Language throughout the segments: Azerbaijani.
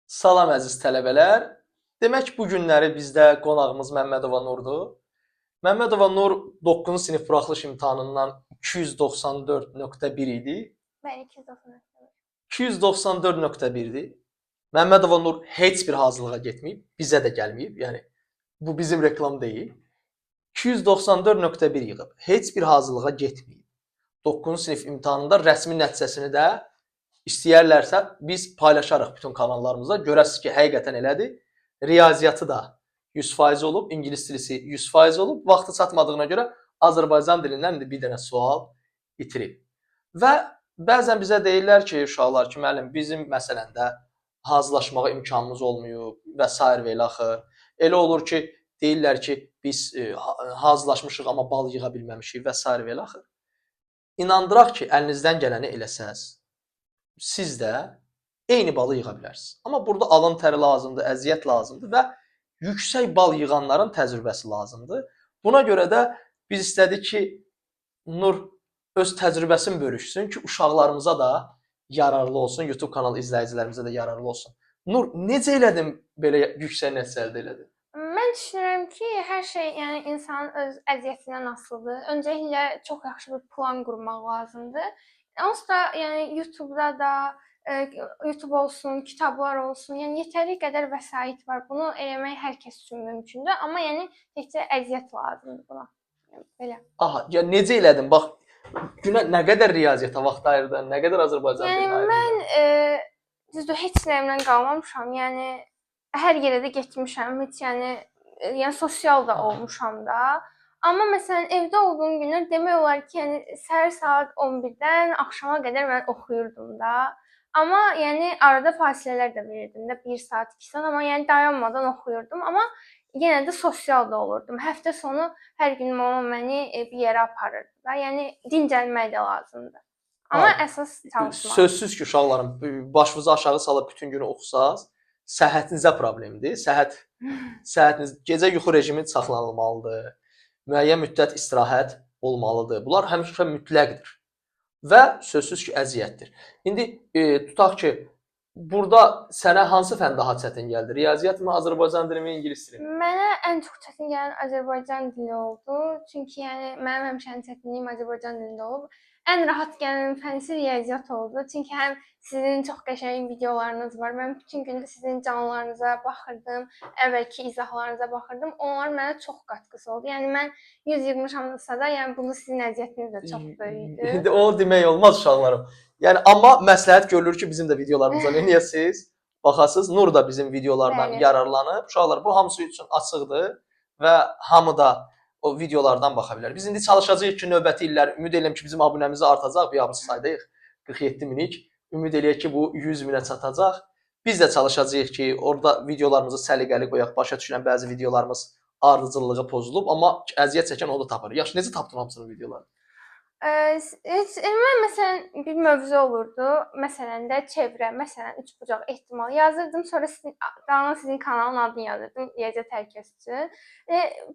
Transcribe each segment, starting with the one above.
Salam əziz tələbələr. Demək bu günləri bizdə qonağımız Məmmədova Nurdur. Məmmədova Nur 9-cu sinif buraxılış imtahanından 294.1 idi. Bəli, 290. 294.1-dir. Məmmədova Nur heç bir hazırlığa getməyib, bizə də gəlməyib. Yəni bu bizim reklam deyil. 294.1 yığıb. Heç bir hazırlığa getməyib. 9-cu sinif imtahanında rəsmi nəticəsini də İstəyərlərsə biz paylaşarıq bütün kanallarımızda. Görəsiz ki, həqiqətən elədir. Riyaziyyatı da 100% olub, ingilis dilisi 100% olub. Vaxtı çatmadığına görə Azərbaycan dilindən bir dənə sual itirib. Və bəzən bizə deyirlər ki, uşaqlar ki, müəllim, bizim məsələn də hazırlaşmağa imkanımız olmayıb və s. və ilə axır. Elə olur ki, deyirlər ki, biz hazırlaşmışıq amma bal yığa bilməmişik və s. və ilə axır. İnandıraq ki, əlinizdən gələni eləsəz, siz də eyni balı yığa bilərsiniz. Amma burada alın təri lazımdır, əziyyət lazımdır və yüksək bal yığanların təcrübəsi lazımdır. Buna görə də biz istədik ki, Nur öz təcrübəsini bölüşsün ki, uşaqlarımıza da yararlı olsun, YouTube kanalı izləyicilərimizə də yararlı olsun. Nur, necə elədin belə yüksək nəticə əldə elədin? Mən düşünürəm ki, hər şey yəni insanın öz əziyyətindən asılıdır. Öncəliklə çox yaxşı bir plan qurmaq lazımdır. Onsuz da yəni YouTube-da da YouTube olsun, kitablar olsun, yəni yetəri qədər vəsait var. Bunu eləmək hər kəs üçün mümkündür, amma yəni təkcə əziyyət lazımdır buna. Yəni belə. Aha, ya necə elədin? Bax, günə nə qədər riyaziyyata vaxt ayırdın, nə qədər Azərbaycan dilinə ayırdın? Mən düzdür heç nəyimlə qalmamışam. Yəni hər yerə də getmişəm. Heç yəni sosial da olmuşam da. Amma məsələn evdə olduğum günlər demək olar ki, yəni səhər saat 11-dən axşama qədər mən oxuyurdum da. Amma yəni arada fasilələr də verirdim də 1 saat, 2 saat, amma yəni dayanmadan oxuyurdum. Amma yenə də sosial da olurdum. Həftə sonu hər gün mama məni bir yerə aparırdı da. Yəni dincəlmək də lazımdır. Amma əsas çalışmaq. Sözsüz ki, uşaqlarım, başınızı aşağı salıb bütün günü oxusaz, səhhətinizə problemdir. Səhhətiniz gecə yuxu rejimi saxlanılmalıdır. Müəyyən müddət istirahət olmalıdır. Bunlar həmişə mütləqdir. Və sözsüz ki, əziyyətdir. İndi tutaq ki, burada sənə hansı fən daha çətin gəldi? Riyaziyyat mı, Azərbaycan dili mi, ingilis dili mi? Mənə ən çox çətin gələn Azərbaycan dili oldu. Çünki yəni mənim həmişənin çətinliyim Azərbaycan dilində olub. Ən rahat gələn fən isə riyaziyyat oldu. Çünki həm sizin çox qəşəng videolarınız var. Mən bütün gün də sizin canlılarınıza baxırdım, əvvəlki izahlarınıza baxırdım. Onlar mənə çox qatqısı oldu. Yəni mən 100 yığmışamsa da, yəni bunu sizin əziyyətiniz də çox böyükdür. İndi o demək olmaz uşaqlarım. Yəni amma məsləhət görülür ki, bizim də videolarımıza eləyəsiniz, baxasınız. Nur da bizim videolardan yararlanıb. Uşaqlar, bu hamısı üçün açıqdır və hamı da o videolardan baxa bilər. Biz indi çalışacağıq ki, növbəti illər ümid edirəm ki, bizim abunəmiz artacaq, biabırçı saydayıq 47 minik. Ümid eləyək ki, bu 100 minə çatacaq. Biz də çalışacağıq ki, orada videolarımızı səliqəli qoyaq. Başa düşülən bəzi videolarımız ardıcıllığı pozulub, amma əziyyət çəkən onu da tapır. Yaxşı, necə tapdın hamısının videolarını? Mən məsələn bir mövzu olurdu. Məsələn də çevrə, məsələn 3 bucaq ehtimal yazırdım. Sonra sizin kanalın adını yazırdım. Riyaziyyat hər kəs üçün.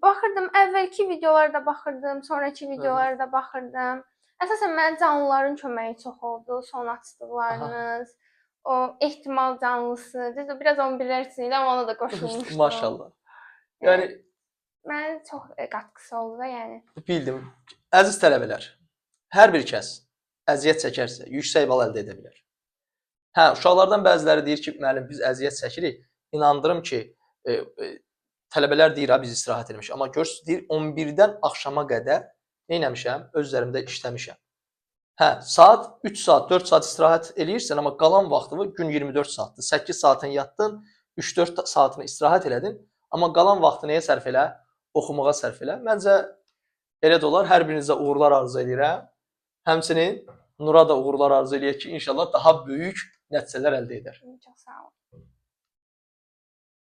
Baxırdım, əvvəlki videolara baxırdım, sonrakı videolara da baxırdım. Əsasən mənə canlıların köməyi çox oldu. Son açdıqlarınız, o ehtimal canlısı. Düzdür, biraz 11-lər üçün idi, amma ona da qoşulmuşdum. Maşallah. Yəni mənə çox qatqısı oldu da, yəni. Bildim. Əziz tələbələr, hər bir kəs əziyyət çəkərsə, yüksək bal əldə edə bilər. Hə, uşaqlardan bəziləri deyir ki, müəllim, biz əziyyət çəkirik. İnandırım ki, tələbələr deyir, biz istirahət etmişik. Amma görürsünüz, deyir, 11-dən axşama qədər neynəmişəm? Öz üzərimdə işləmişəm. Hə, saat 3 saat, 4 saat istirahət eləyirsən, amma qalan vaxtını gün 24 saatdır. 8 saatın yatdın, 3-4 saatını istirahət elədin, amma qalan vaxtı nəyə sərf elə? Oxumağa sərf elə. Məncə elə də olar. Hər birinizə uğurlar arzu edirəm. Həmçinin Nura da uğurlar arzu eləyək ki, inşallah daha böyük nəticələr əldə edər. Çox sağ olun.